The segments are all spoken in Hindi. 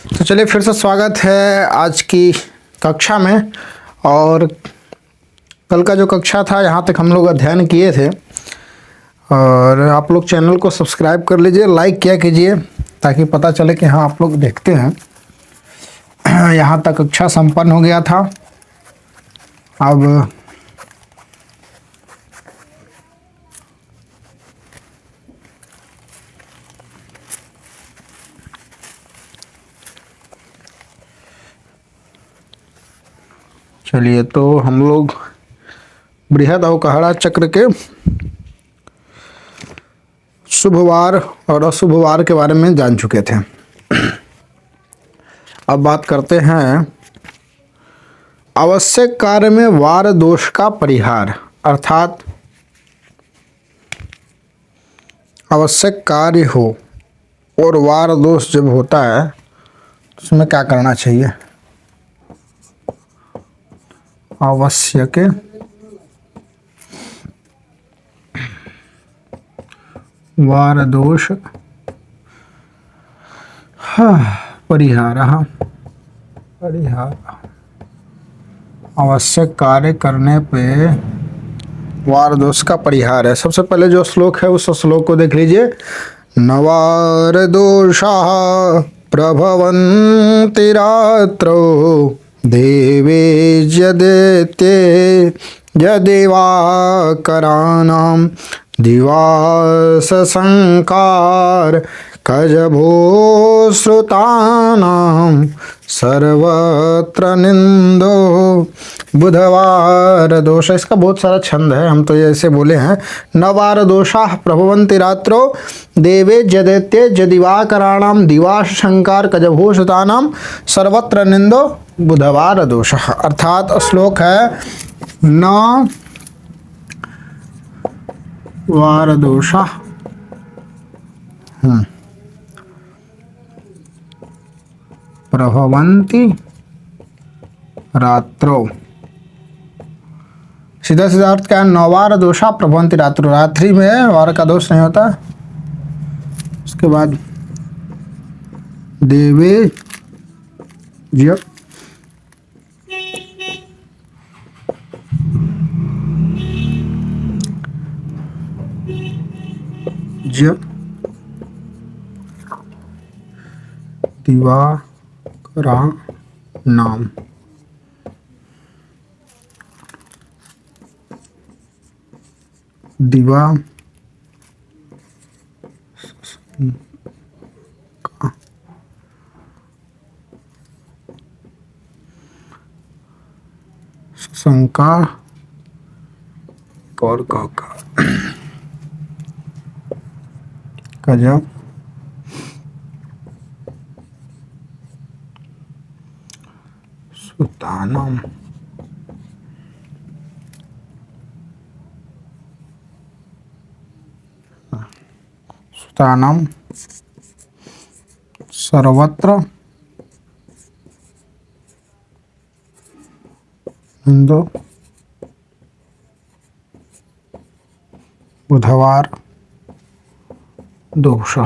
तो चलिए फिर से स्वागत है आज की कक्षा में। और कल का जो कक्षा था यहाँ तक हम लोग अध्ययन किए थे। और आप लोग चैनल को सब्सक्राइब कर लीजिए, लाइक किया कीजिए ताकि पता चले कि हाँ आप लोग देखते हैं। यहाँ तक कक्षा संपन्न हो गया था। अब चलिए तो हम लोग बृहद अवकहड़ा चक्र के शुभवार और अशुभवार के बारे में जान चुके थे। अब बात करते हैं आवश्यक कार्य में वार दोष का परिहार, अर्थात आवश्यक कार्य हो और वार दोष जब होता है तो उसमें क्या करना चाहिए। आवश्यक वार दोष परिहार आवश्यक कार्य करने पे वार दोष का परिहार है। सबसे पहले जो श्लोक है उस श्लोक को देख लीजिए। नवार दोषा प्रभवन्ति रात्रौ देवे यदेते यदिवाकराणां दिवास संकार कजभो श्रुतानां सर्वत्र निंदो बुधवार दोष। इसका बहुत सारा छंद है, हम तो ये ऐसे बोले हैं। नवार दोषा प्रभवन्ति रात्रो देवे जदैत्य यदिवाकराणां दिवास संकार कजभो श्रुतानां सर्वत्र निंदो बुधवार दोष। अर्थात श्लोक है न वार दोषा प्रभवन्ति रात्रो। सीधा सीधा अर्थ क्या है? नवार दोषा प्रभवन्ति रात्रो, रात्रि में वार का दोष नहीं होता। उसके बाद देवे दिवाकराणां दिवा शंका और कजब सुतानम सुतानम सर्वत्र हिंदू बुधवार दोष।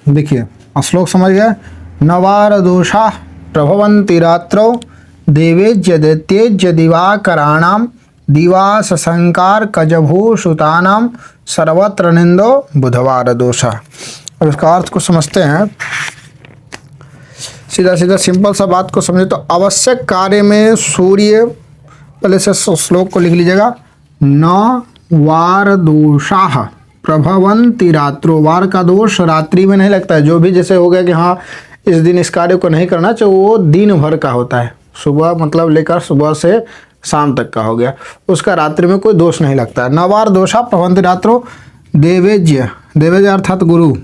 देखिए श्लोक समझ गए। नवार दोषा प्रभवन्ति रात्रौ देवे यदैत्य यदिवाकराणां दिवास संकार कजभू श्रुतानां सर्वत्र निंदो बुधवार दोषा। अब इसका अर्थ को समझते हैं। सीधा सीधा सिंपल सा बात को समझे तो आवश्यक कार्य में सूर्य, पहले से श्लोक को लिख लीजिएगा। न वार दोषाः प्रभवन्ति रात्रो। वार का दोष रात्रि में नहीं लगता है। जो भी जैसे हो गया कि हाँ इस दिन इस कार्य को नहीं करना चाहिए, वो दिन भर का होता है। सुबह मतलब लेकर सुबह से शाम तक का हो गया, उसका रात्रि में कोई दोष नहीं लगता है। नवार दोषा प्रभवन्ति रात्रो देवेज्य, देवेज्य अर्थात गुरु,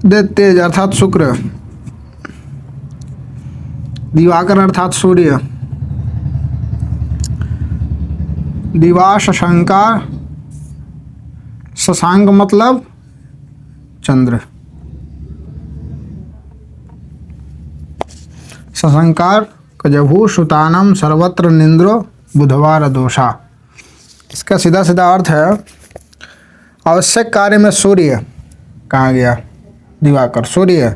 दैत्य अर्थात शुक्र, दिवाकर अर्थात सूर्य, दिवास शंका, शशांक मतलब चंद्र, शशंकार कजभू श्रुतानम सर्वत्र निंद्रो बुधवार दोषा। इसका सीधा सीधा अर्थ है आवश्यक कार्य में सूर्य कहाँ गया, दिवाकर। सूर्य,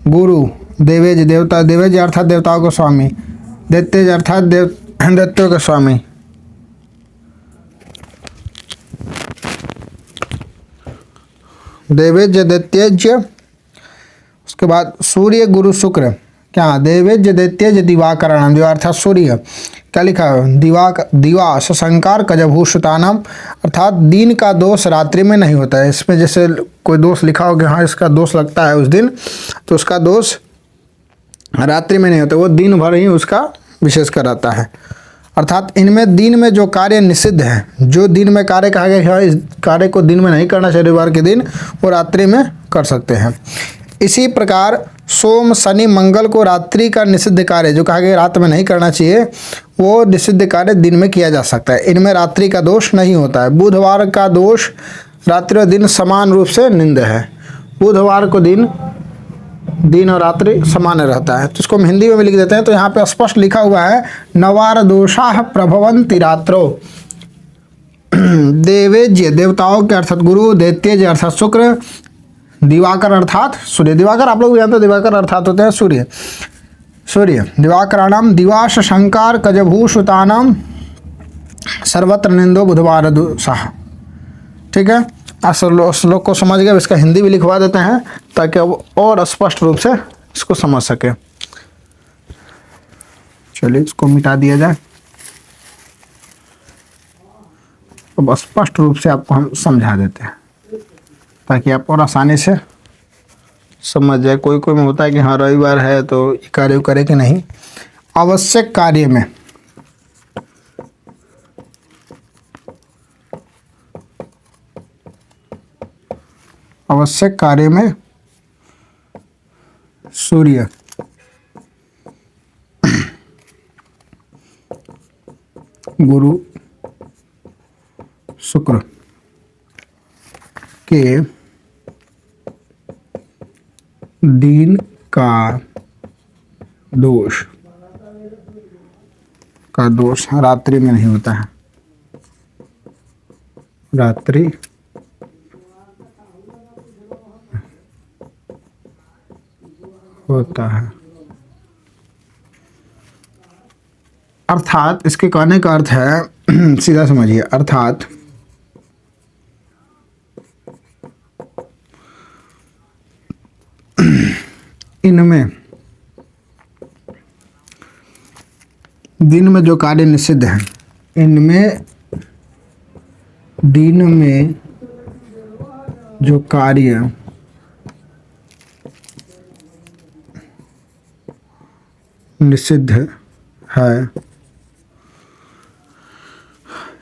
गुरु, देवेज देवता, देवेज अर्थात देवताओं का स्वामी, दैत्यज अर्थात दैत्यों का स्वामी। देवेज्य दैत्यज्य, उसके बाद सूर्य गुरु शुक्र, क्या देवेज्य दैत्यज्य दिवाकरण, दिवा अर्थात सूर्य। क्या लिखा है, दिवा शशंकार कजभूषुतानम, अर्थात दिन का दोष रात्रि में नहीं होता है। इसमें जैसे कोई दोष लिखा हो कि हाँ इसका दोष लगता है उस दिन, तो उसका दोष रात्रि में नहीं होता, वो दिन भर ही उसका विशेष कर रहता है। अर्थात इनमें दिन में जो कार्य निषिद्ध है, जो दिन में कार्य कहा गया है इस कार्य को दिन में नहीं करना चाहिए, रविवार के दिन, वो रात्रि में कर सकते हैं। इसी प्रकार सोम शनि मंगल को रात्रि का निषिद्ध कार्य जो कहा गया रात में नहीं करना चाहिए, वो निषिद्ध कार्य दिन में किया जा सकता है। इनमें रात्रि का दोष नहीं होता है। बुधवार का दोष रात्रि और दिन समान रूप से निंद है। बुधवार को दिन और रात्रि समान रहता है। तो इसको हम हिंदी में भी लिख देते हैं। तो यहाँ पे स्पष्ट लिखा हुआ है, नवार दोषाः प्रभवन्ति रात्रो। देवेज्य देवताओं के अर्थात गुरु, दैत्यज अर्थात शुक्र, दिवाकर अर्थात सूर्य। दिवाकर आप लोग जानते हैं, दिवाकर अर्थात होते हैं सूर्य। सूर्य दिवाकराणाम दिवा शशंकार कजभूषुतानाम सर्वत्र निंदो बुधवार दोषाः। ठीक है, आप श्लोक को समझ गए। इसका हिंदी भी लिखवा देते हैं ताकि अब और स्पष्ट रूप से इसको समझ सके। चलिए इसको मिटा दिया जाए, अब स्पष्ट रूप से आपको हम समझा देते हैं ताकि आप और आसानी से समझ जाए। कोई कोई में होता है कि हाँ रविवार है तो ये कार्य करे कि नहीं। आवश्यक कार्य में सूर्य, गुरु, शुक्र के दिन का दोष रात्रि में नहीं होता है। रात्रि होता है। अर्थात इसके कहने का अर्थ है, सीधा समझिए, अर्थात इनमें दिन में जो कार्य निषिद्ध है, इनमें दिन में जो कार्य निषिद्ध है,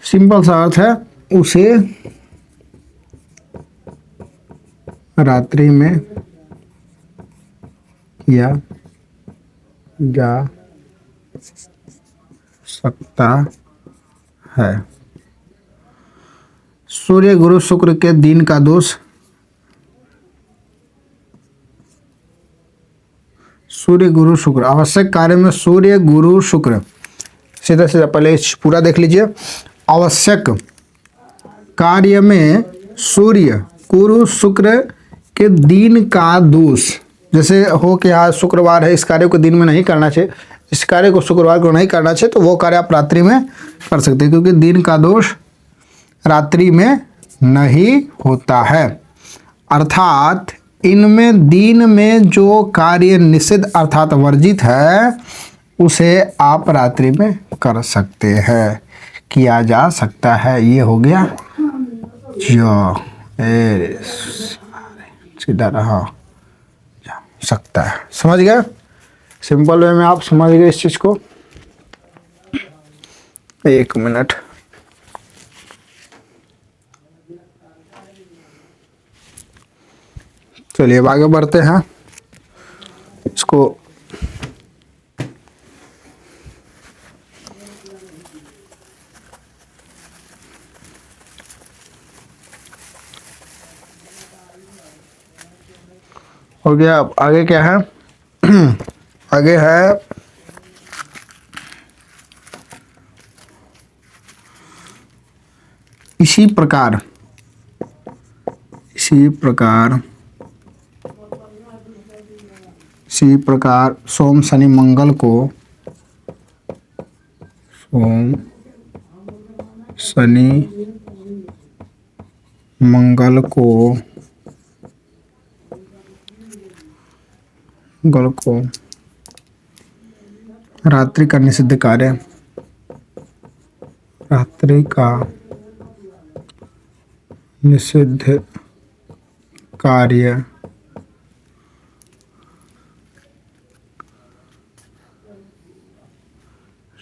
सिंपल सा अर्थ है, उसे रात्रि में किया जा सकता है। सूर्य गुरु शुक्र के दिन का दोष, सूर्य गुरु शुक्र, आवश्यक कार्य में सूर्य गुरु शुक्र, सीधा सीधा पहले पूरा देख लीजिए। आवश्यक कार्य में सूर्य गुरु शुक्र के दिन का दोष, जैसे हो कि आज शुक्रवार है, इस कार्य को दिन में नहीं करना चाहिए, इस कार्य को शुक्रवार को नहीं करना चाहिए, तो वो कार्य आप रात्रि में कर सकते हैं, क्योंकि दिन का दोष रात्रि में नहीं होता है। अर्थात इनमें दिन में जो कार्य निषिद्ध अर्थात वर्जित है, उसे आप रात्रि में कर सकते हैं, किया जा सकता है। ये हो गया जो सीधा रहा जा सकता है। समझ गए? सिंपल वे में आप समझ गए इस चीज को। एक मिनट, चलिए अब आगे बढ़ते हैं। इसको हो गया। अब आगे क्या है? आगे है इसी प्रकार इसी प्रकार सोम शनि मंगल को, सोम शनि मंगल को रात्रि का निषिद्ध कार्य, रात्रि का निषिद्ध कार्य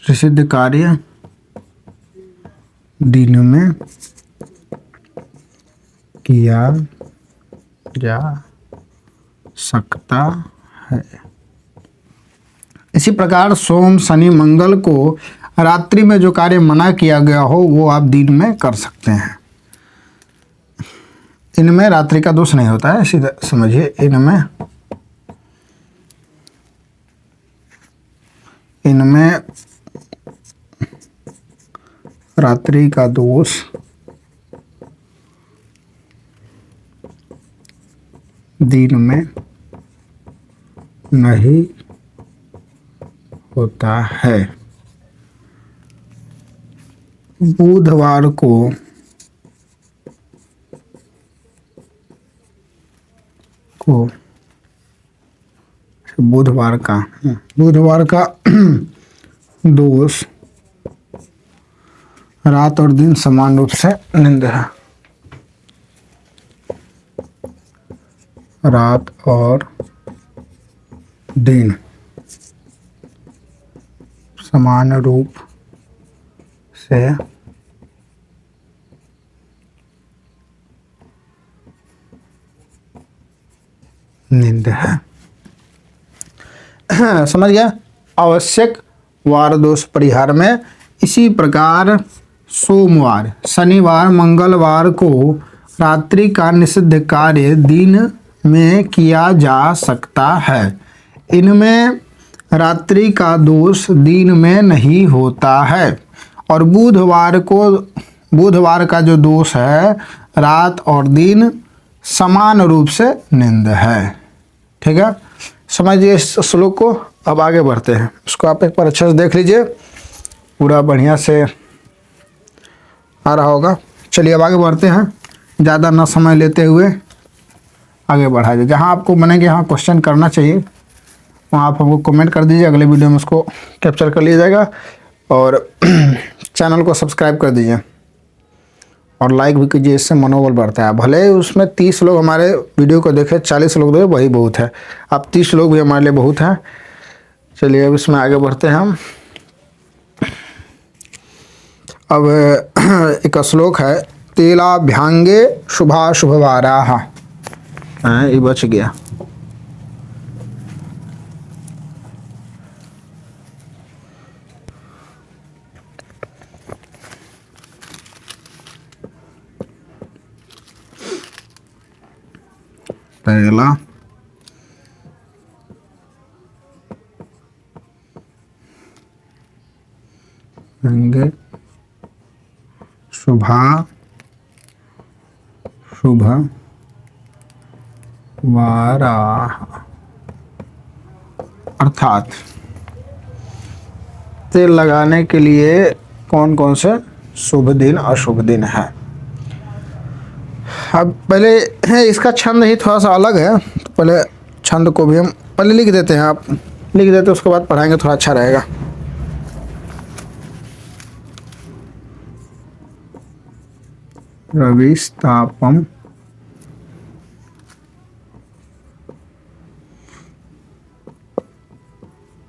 निषिद्ध कार्य दिन में किया जा सकता है। इसी प्रकार सोम शनि मंगल को रात्रि में जो कार्य मना किया गया हो वो आप दिन में कर सकते हैं। इनमें रात्रि का दोष नहीं होता है, सीधा समझिए। इनमें रात्रि का दोष दिन में नहीं होता है। बुधवार को बुधवार का दोष रात और दिन समान रूप से निंद है। रात और दिन समान रूप से निंद है। समझ गया। आवश्यक वार दोष परिहार में इसी प्रकार सोमवार, शनिवार, मंगलवार को रात्रि का निषिद्ध कार्य दिन में किया जा सकता है। इनमें रात्रि का दोष दिन में नहीं होता है। और बुधवार का जो दोष है रात और दिन समान रूप से निंद है। ठीक है, समझिए इस श्लोक को। अब आगे बढ़ते हैं, इसको आप एक बार अच्छे से देख लीजिए, पूरा बढ़िया से आ रहा होगा। चलिए अब आगे बढ़ते हैं, ज़्यादा ना समय लेते हुए आगे बढ़ा जाए। जहाँ आपको बने कि हाँ क्वेश्चन करना चाहिए वहाँ आप हमको कमेंट कर दीजिए, अगले वीडियो में उसको कैप्चर कर लिया जाएगा। और चैनल को सब्सक्राइब कर दीजिए और लाइक भी कीजिए, इससे मनोबल बढ़ता है। भले उसमें 30 लोग हमारे वीडियो को देखें, 40 लोग देखें, वही बहुत है। अब 30 लोग भी हमारे लिए बहुत हैं। चलिए अब इसमें आगे बढ़ते हैं हम। अब एक श्लोक है, तेलाभ्यांगे शुभाशुभवाराः। ये बच गया। तेला भ्यांगे शुभवाराः, अर्थात तेल लगाने के लिए कौन कौन से शुभ दिन अशुभ दिन है। अब पहले इसका छंद ही थोड़ा सा अलग है, तो पहले छंद को भी हम पहले लिख देते हैं। आप लिख देते, उसके बाद पढ़ाएंगे, थोड़ा अच्छा रहेगा। रविस्तापम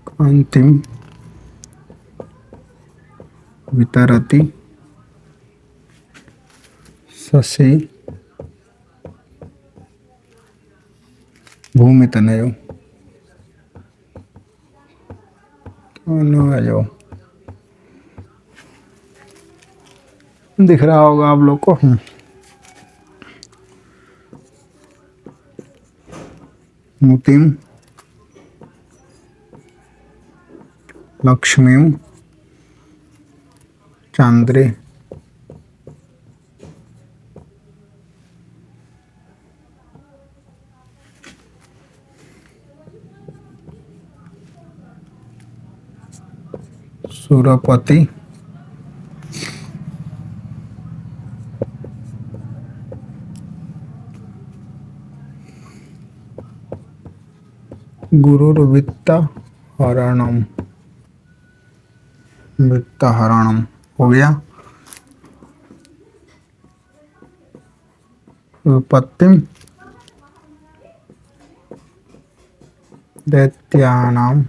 कांतिम वितरति शशि भूमितनयो। दिख रहा होगा आप लोग को। मुतिम लक्ष्मी चांद्रे सुरपति गुरुर्वित्तहरणम, वित्तहरणम हो गया। विपत्तिम दैत्यानाम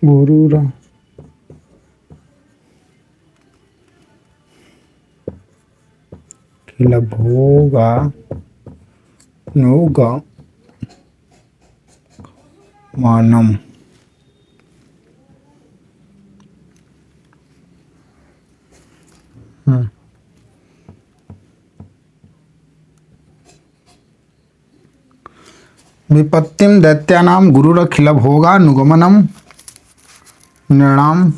गुरुर खिलभोगा नुग मानम। विपत्तिम दैत्यानाम गुरुरखिलभोगा नुगमनम नृणाम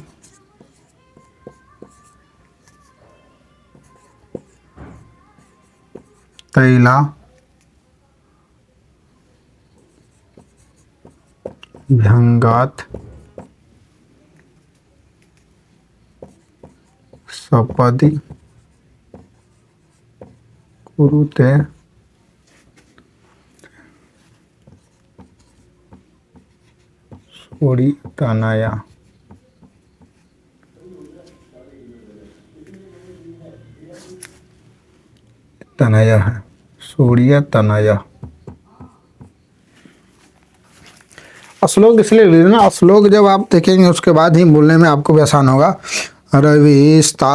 तैला भ्यंगात सपदि कुरुते सूरी तनया। तनया है, सूर्य तनया। श्लोक इसलिए लिख ना, श्लोक जब आप देखेंगे उसके बाद ही बोलने में आपको भी आसान होगा। रविस्ता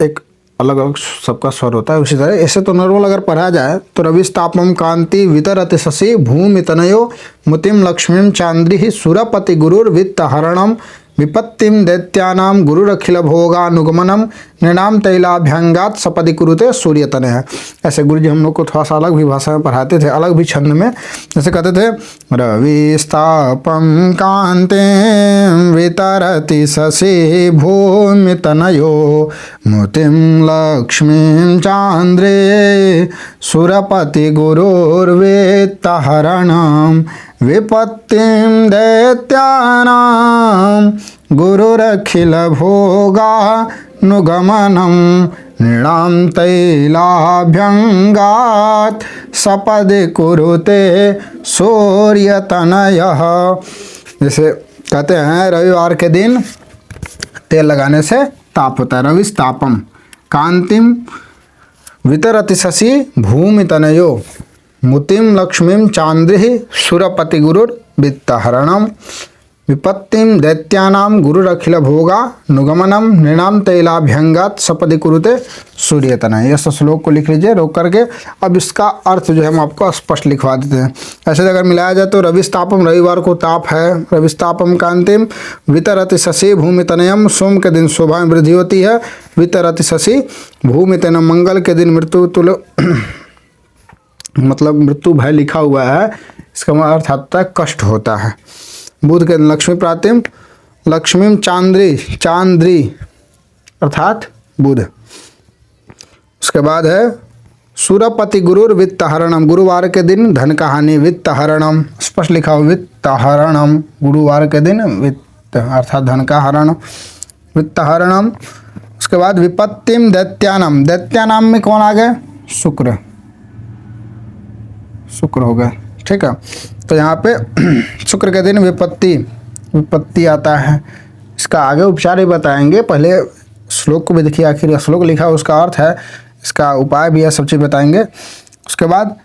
एक अलग अलग सबका स्वर होता है, उसी तरह ऐसे तो नॉर्मल अगर पढ़ा जाए तो रविस्तापम कांति वितरति शशि भूमि तनयो मुतिम लक्ष्मीम चांद्रि सुरपति गुरुर्वित्तहरणम विपत्तिम दैत्यानाम गुरुरखिलभोगानुगमनम नृणाम तैलाभ्यंगात सपदि कुरुते सूर्यतनय। ऐसे गुरु जी हम लोग को थोड़ा सा अलग भी भाषा में पढ़ाते थे, अलग भी छंद में। जैसे कहते थे रविस्तापम कांते वितरति शशि भूमि तनयो मुतिम लक्ष्मीं चांद्रे सुरपति गुरुर्वित्तहरणम विपत्तिम दैत्यानाम गुरुरखिलभोगानुगमनम नृणाम तैलाभ्यंगात सपदि कुरुते सूर्यतनयः। जैसे कहते हैं रविवार के दिन तेल लगाने से ताप होता है। रविस्तापम कांतिम वितरति शशि भूमि तनयो मुतिम लक्ष्मीं चांद्रि सुरपति गुरुर्वित्तहरणम विपत्तिम दैत्यानाम गुरुरखिलभोगा नुगमनम नृणाम तैलाभ्यंगात सपदि कुरुते सूर्यतनय। यह श्लोक को लिख लीजिए रोक करके। अब इसका अर्थ जो है हम आपको स्पष्ट लिखवा देते हैं। ऐसे अगर मिलाया जाए तो रविस्तापम रविवार को ताप है, रविस्तापम कांतिम वितरति शशि भूमि तनयम सोम के दिन शोभा में वृद्धि होती है, वितरति शशि भूमि तनयम मंगल के दिन मृत्यु तुल मतलब मृत्यु भय लिखा हुआ है, इसका अर्थ आता है कष्ट होता है। बुध के दिन लक्ष्मी प्रातिम लक्ष्मीम चांद्री चांद्री अर्थात बुध। उसके बाद है सुरपति गुरुर्वित्तहरणम गुरुवार के दिन धन का हानि वित्तहरणम स्पष्ट लिखा हो वित्तहरणम गुरुवार के दिन वित्त अर्थात धन का हरण वित्तहरणम। उसके बाद विपत्तिम दैत्यानम दैत्यानाम में कौन आ गए शुक्र, शुक्र हो गए ठीक है। तो यहाँ पे शुक्र के दिन विपत्ति आता है। इसका आगे उपचार ही बताएंगे, पहले श्लोक को भी देखिए आखिर श्लोक लिखा है उसका अर्थ है, इसका उपाय भी है, सब चीज़ बताएंगे। उसके बाद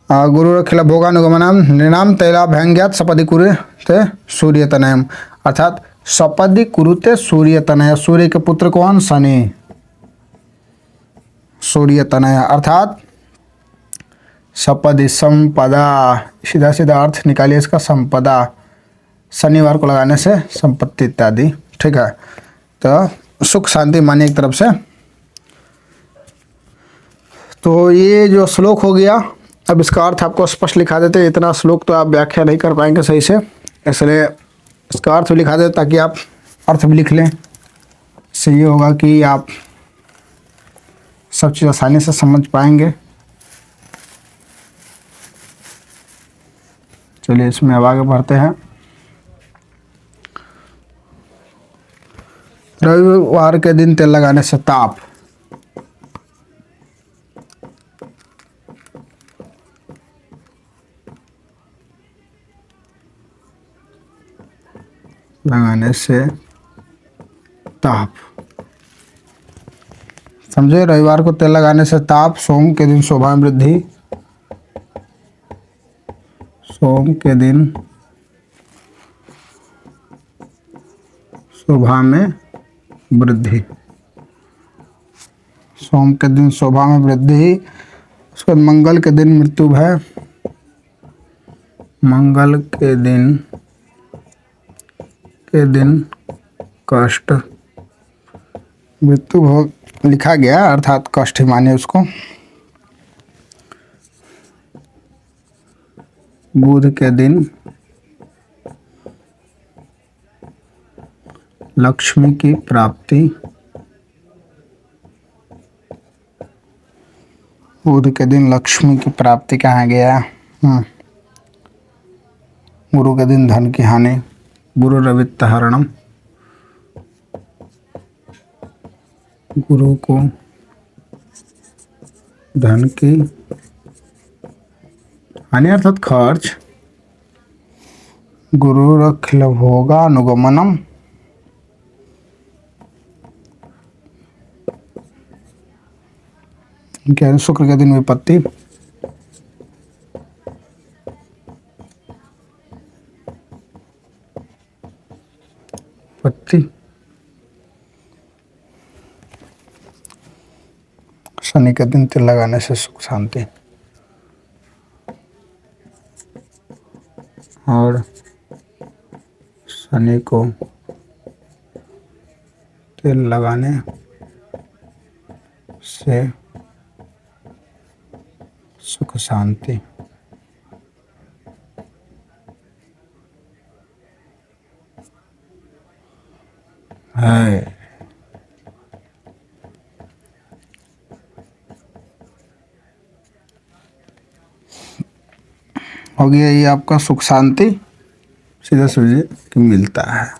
गुरुरखिलभोगानुगमनम नृणाम तैलाभ्यंगात सपदि कुरुते सूर्यतनयम अर्थात सपदि कुरुते सूर्यतनय। सूर्य के पुत्र कौन शनि, सूर्यतनय अर्थात सपदि संपदा, सीधा सीधा अर्थ निकालिए इसका संपदा, शनिवार को लगाने से संपत्ति इत्यादि ठीक है। तो सुख शांति मानिए एक तरफ से। तो ये जो श्लोक हो गया, अब इसका अर्थ आपको स्पष्ट लिखा देते हैं। इतना श्लोक तो आप व्याख्या नहीं कर पाएंगे सही से, इसलिए इसका अर्थ भी लिखा देते ताकि आप अर्थ भी लिख लें। इससे ये होगा कि आप सब चीज़ आसानी से समझ पाएंगे। चलिए इसमें अब आगे बढ़ते हैं। रविवार के दिन तेल लगाने से ताप, लगाने से ताप, समझे। रविवार को तेल लगाने से ताप, सोम के दिन शोभा में वृद्धि, सोम के दिन शोभा में वृद्धि, सोम के दिन शोभा में वृद्धि। उसके बाद मंगल के दिन मृत्यु भय, मंगल के दिन कष्ट, मृत्यु भोग लिखा गया अर्थात कष्ट ही माने उसको। बुध के दिन लक्ष्मी की प्राप्ति, बुध के दिन लक्ष्मी की प्राप्ति कहाँ गया। गुरु के दिन धन की हानि, गुरु रवित्त हरणम, गुरु को धन की हानि अर्थात खर्च, गुरु रखिल भोगा अनुगमनम, क्या शुक्र के दिन विपत्ति, विपत्ति, शनि के दिन तिल लगाने से सुख शांति, और शनि को तेल लगाने से सुख शांति। है हो गया ये आपका सुख शांति, सीधा समझिए कि मिलता है।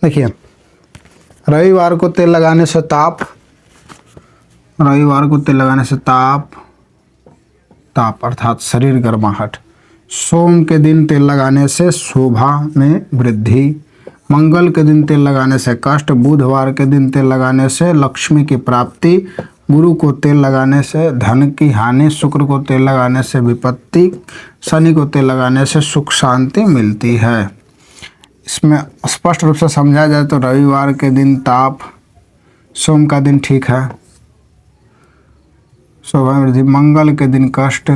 देखिए रविवार को तेल लगाने से ताप, रविवार को तेल लगाने से ताप, ताप अर्थात शरीर गर्माहट। सोम के दिन तेल लगाने से शोभा में वृद्धि, मंगल के दिन तेल लगाने से कष्ट, बुधवार के दिन तेल लगाने से लक्ष्मी की प्राप्ति, गुरु को तेल लगाने से धन की हानि, शुक्र को तेल लगाने से विपत्ति, शनि को तेल लगाने से सुख शांति मिलती है। इसमें स्पष्ट रूप से समझा जाए तो रविवार के दिन ताप, सोम का दिन ठीक है, शोभा में वृद्धि, मंगल के दिन कष्ट,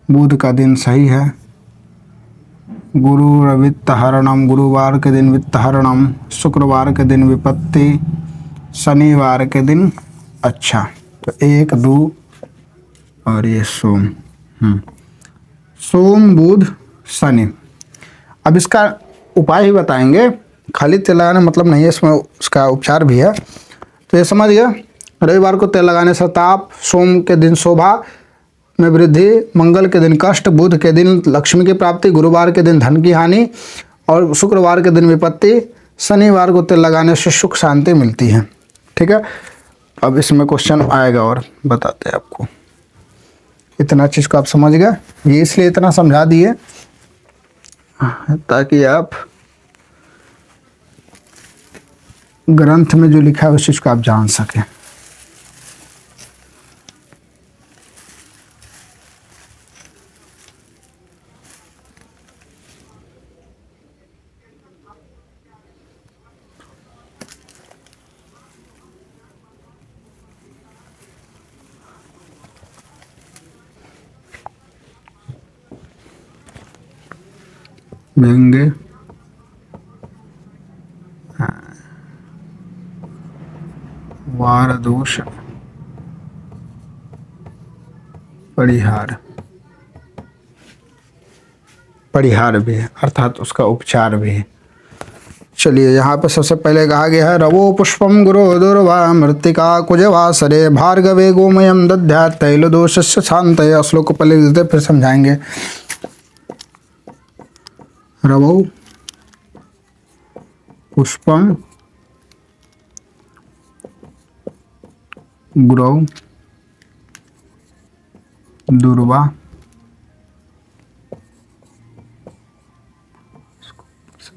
बुध का दिन सही है, गुरु रवित्त हरणम, गुरुवार के दिन वित्त हरणम, शुक्रवार के दिन विपत्ति, शनिवार के दिन अच्छा। तो 1 2 और ये सोम, सोम बुध शनि। अब इसका उपाय ही बताएंगे, खाली तेल लगाने मतलब नहीं है, इसमें उसका उपचार भी है। तो ये समझ गया, रविवार को तेल लगाने से ताप, सोम के दिन शोभा में वृद्धि, मंगल के दिन कष्ट, बुध के दिन लक्ष्मी की प्राप्ति, गुरुवार के दिन धन की हानि और शुक्रवार के दिन विपत्ति, शनिवार को तेल लगाने से सुख शांति मिलती है। ठीक है, अब इसमें क्वेश्चन आएगा और बताते हैं आपको। इतना चीज़ को आप समझ गए, ये इसलिए इतना समझा दिए ताकि आप ग्रंथ में जो लिखा है उस चीज़ को आप जान सकें। व्यंग्य वार दोष परिहार, परिहार भी है अर्थात उसका उपचार भी है। चलिए यहाँ पे सबसे पहले कहा गया है रवो पुष्पम गुरो दुर्वा मृतिका कुजवासरे भार्गवे गोमयम दध्या तैल दोषस्य शांत। श्लोक को पहले देते फिर समझाएंगे। रवो पुष्पम गुरो दुर्वा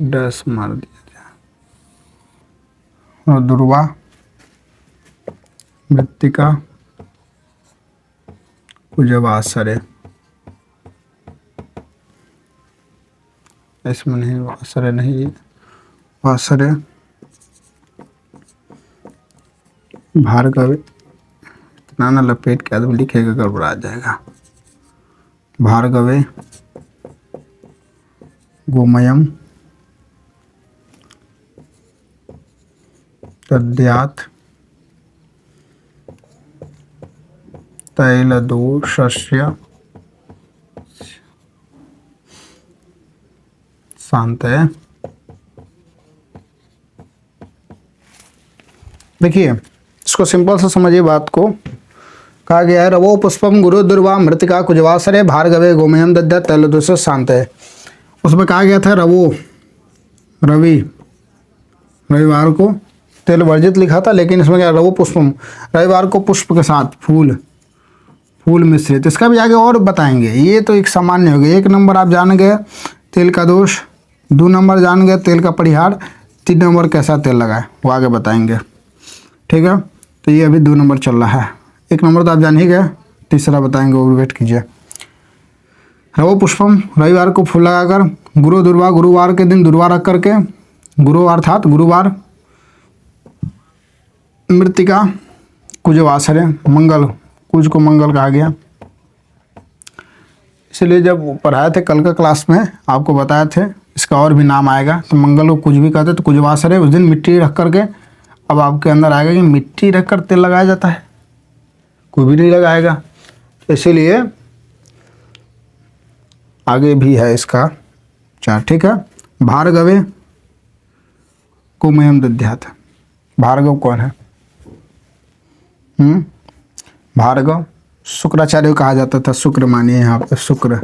डस मार दिया और दुर्वा मृत्तिका कुजवासरे, इसमें नहीं वासरे नहीं वासरे भार्गवे, इतना ना लपेट के आदमी लिखेगा गड़बड़ा जाएगा। भार्गवे गोमयम तद्यात् तैलदोषस्य शांतये। देखिए इसको सिंपल से समझिए बात को। कहा गया है रवो पुष्पम गुरु दुर्वा मृतिका कुजवासरे भार्गवे गोमयम दद्या तैलदोषस्य शांतये। उसमें कहा गया था रवो रवि, रविवार को तेल वर्जित लिखा था, लेकिन इसमें क्या रवो पुष्पम रविवार को पुष्प के साथ फूल मिश्रित। इसका भी आगे और बताएंगे। ये तो एक सामान्य हो गया। 1 नंबर आप जान गए तेल का दोष, 2 नंबर जान गए तेल का परिहार, 3 नंबर कैसा तेल लगाए वो आगे बताएंगे। ठीक है, तो ये अभी 2 नंबर चल रहा है। 1 नंबर तो आप जान ही गए, तीसरा बताएंगे, वो वेट कीजिए। रवो पुष्पम रविवार को फूल लगाकर, गुरु दुर्वा गुरुवार के दिन दुर्वा रख करके, गुरु अर्थात गुरुवार, मृत्तिका कुजवासरे मंगल, कुज को मंगल कहा गया। इसलिए जब पढ़ाए थे कल का क्लास में आपको बताए थे इसका और भी नाम आएगा। तो मंगल को कुछ भी कहते तो कुजवासरे, उस दिन मिट्टी रख करके, अब आपके अंदर आएगा कि मिट्टी रख कर तेल लगाया जाता है, कोई भी नहीं लगाएगा। इसीलिए आगे भी है इसका 4। ठीक है, भार्गवे गोमयम दद्यात्। भार्गव कौन है? भार्गव शुक्राचार्य को कहा जाता था। शुक्र मानिए यहाँ पे शुक्र,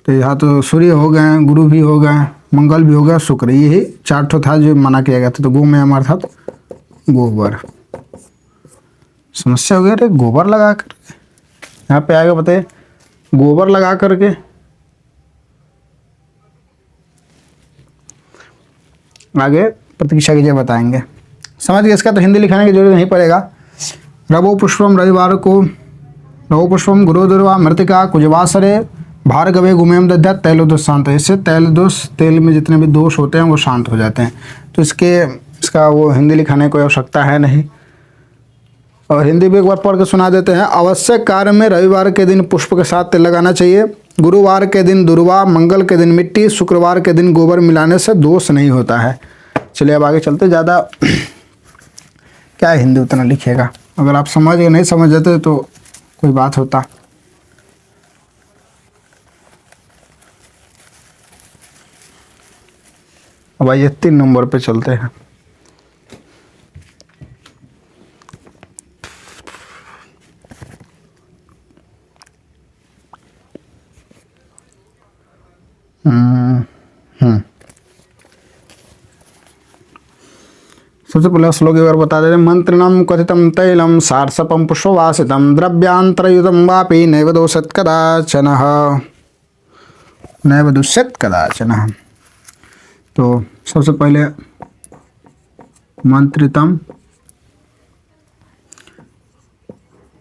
तो यहाँ तो सूर्य हो गए, गुरु भी हो गए, मंगल भी हो गया, शुक्र, यही 4 ठो था जो मना किया गया था। तो गोमयम अर्थात गोबर। समस्या हो गया रे, गोबर लगा कर, यहाँ पे आएगा बताइए गोबर लगा करके। आगे प्रतीक्षा कीजिए बताएंगे। समझ गए? इसका तो हिंदी लिखाने की जरूरत नहीं पड़ेगा। रवो पुष्पम रविवार को, रवो पुष्पम गुरु दुर्वा मृतिका कुजवासरे भार्गवे गोमयम दद्यात् तैलदोष शांत। इससे तेल में जितने भी दोष होते हैं वो शांत हो जाते हैं। तो इसका वो हिंदी लिखाने की कोई आवश्यकता है नहीं। और हिंदी भी एक बार पढ़ के सुना देते हैं। आवश्यक कार्य में रविवार के दिन पुष्प के साथ तेल लगाना चाहिए। गुरुवार के दिन दुर्वा, मंगल के दिन मिट्टी, शुक्रवार के दिन गोबर मिलाने से दोष नहीं होता है। चलिए अब आगे चलते। ज़्यादा क्या है हिंदी उतना लिखिएगा, अगर आप समझ गए नहीं समझ जाते तो कोई बात होता। अब आइए 3 नंबर पे चलते हैं। सबसे पहले श्लोक एक बार बता दे रहे। मंत्रिणम कथितम तैलम सारसपम पुष्पवासितम द्रव्यांतरयुतम वापि नैव दोषत कदाचन, नैव दुष्यत कदाचन। तो सबसे पहले मंत्रितम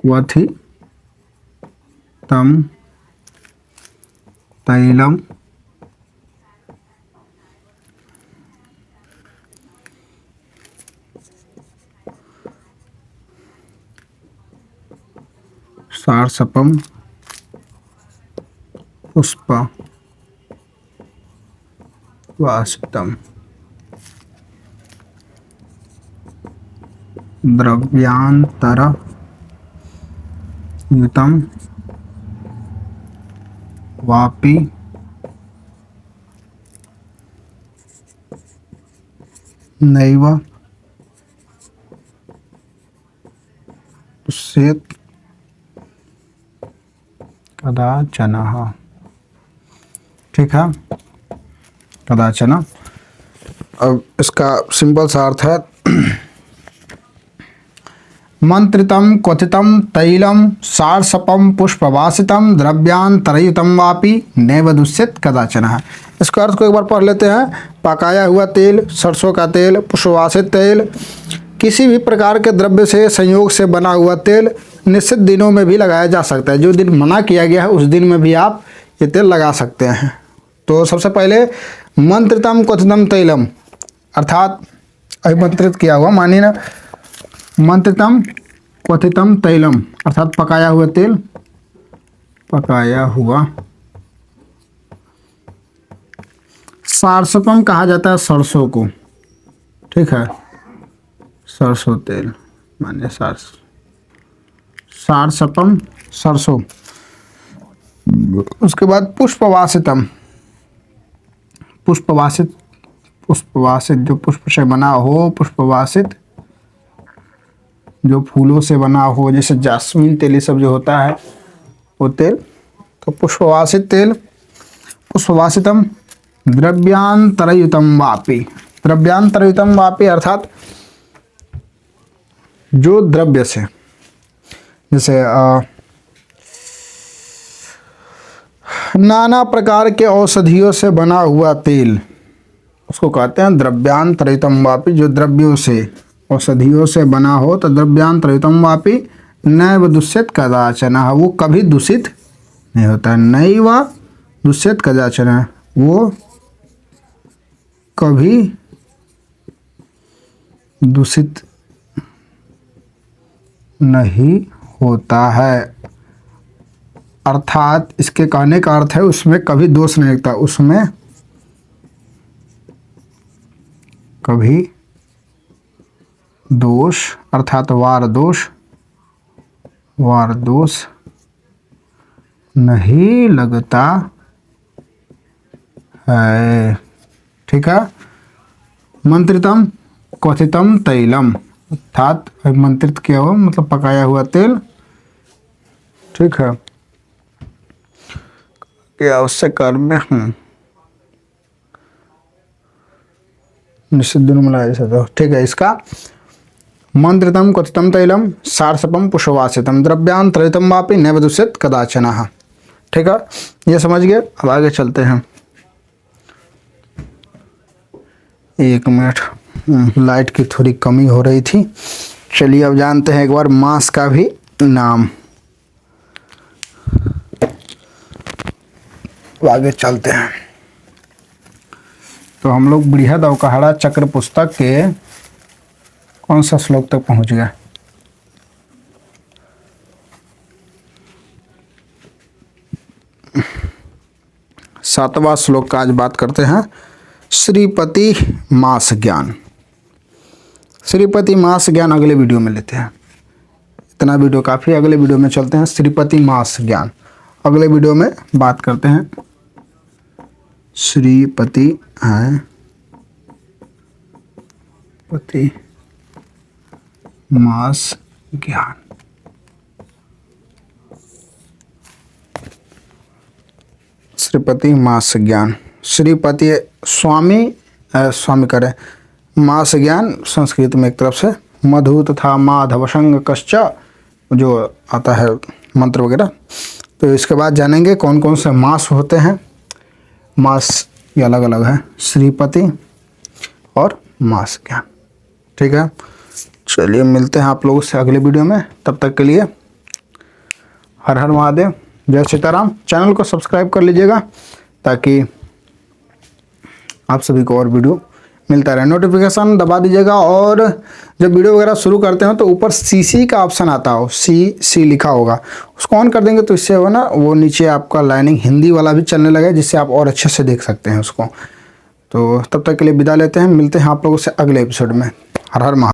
क्वथितम तैलम सारसपम पुष्पवासितम द्रव्यांतरयुतम वापि नैव दुष्येत कदाचन। ठीक है, कदाचन। अब इसका सिंपल सा अर्थ है मंत्रितम क्वथितम तैलम सारसपम पुष्पवासितम द्रव्यांतरयुतम वापि नैव दुष्येत कदाचन। इसका अर्थ को एक बार पढ़ लेते हैं। पकाया हुआ तेल, सरसों का तेल, पुष्पवासित तेल, किसी भी प्रकार के द्रव्य से संयोग से बना हुआ तेल निश्चित दिनों में भी लगाया जा सकता है। जो दिन मना किया गया है उस दिन में भी आप ये तेल लगा सकते हैं। तो सबसे पहले मंत्रितम क्वथितम तैलम अर्थात अभिमंत्रित किया हुआ, मानिए ना, मंत्रितम क्वथितम तैलम अर्थात पकाया हुआ तेल, पकाया हुआ। सारसपम कहा जाता है सरसों को, ठीक है, सरसों तेल माने सारसपम सरसों। उसके बाद पुष्पवासितम, पुष्पवासित जो पुष्प से बना हो, पुष्पवासित जो फूलों से बना हो, जैसे जास्मीन तेल ये सब जो होता है वो तेल। तो पुष्पवासित तेल, पुष्पवासितम द्रव्यांतरयुतम वापि, द्रव्यांतरयुतम वापि अर्थात जो द्रव्य से, जैसे नाना प्रकार के औषधियों से बना हुआ तेल, उसको कहते हैं द्रव्यांतरयुतम वापि। जो द्रव्यों से, औषधियों से बना हो तो द्रव्यांतरयुतम वापि नैव दुष्येत कदाचन, वो कभी दूषित नहीं होता। नैव दुष्येत कदाचन, वो कभी दूषित नहीं होता है। अर्थात इसके कहने का अर्थ है उसमें कभी दोष नहीं लगता, उसमें कभी दोष अर्थात वार दोष नहीं लगता है। ठीक है। मंत्रितम क्वथितम तैलम अर्थात मंत्रित किया हुआ मतलब पकाया हुआ तेल। ठीक है, के आवश्यक कार्य में निश्चित दिन मिलाया जा सकता है। ठीक है, इसका मंत्रितम क्वथितम तैलम सारसपम पुष्पवासितम द्रव्यांतरितम वापि नैव दुष्येत कदाचन। ठीक है, ये समझ गए। अब आगे चलते हैं। एक मिनट, लाइट की थोड़ी कमी हो रही थी। चलिए अब जानते हैं एक बार मांस का भी नाम। आगे चलते हैं। तो हम लोग बृहद अवकहड़ा चक्र पुस्तक के कौन सा श्लोक तक पहुंच गए? सातवां श्लोक का आज बात करते हैं। श्रीपति मास ज्ञान। श्रीपति मास ज्ञान अगले वीडियो में लेते हैं। इतना वीडियो काफ़ी, अगले वीडियो में चलते हैं। श्रीपति मास ज्ञान अगले वीडियो में बात करते हैं। श्रीपति है पति मास ज्ञान। श्रीपति मास ज्ञान। श्रीपति स्वामी करें, मास ज्ञान संस्कृत में एक तरफ से मधु तथा माधव संग कश्च जो आता है मंत्र वगैरह। तो इसके बाद जानेंगे कौन कौन से मास होते हैं। मास ये अलग अलग है, श्रीपति और मास ज्ञान। ठीक है, चलिए मिलते हैं आप लोगों से अगले वीडियो में। तब तक के लिए हर हर महादेव, जय सीताराम। चैनल को सब्सक्राइब कर लीजिएगा ताकि आप सभी को और वीडियो मिलता रहे। नोटिफिकेशन दबा दीजिएगा और जब वीडियो वगैरह शुरू करते हो तो ऊपर सीसी का ऑप्शन आता हो, सी लिखा होगा, उसको ऑन कर देंगे तो इससे हो ना वो नीचे आपका लाइनिंग हिंदी वाला भी चलने लगे, जिससे आप और अच्छे से देख सकते हैं उसको। तो तब तक के लिए विदा लेते हैं, मिलते हैं आप लोगों से अगले एपिसोड में। हर हर महादेव।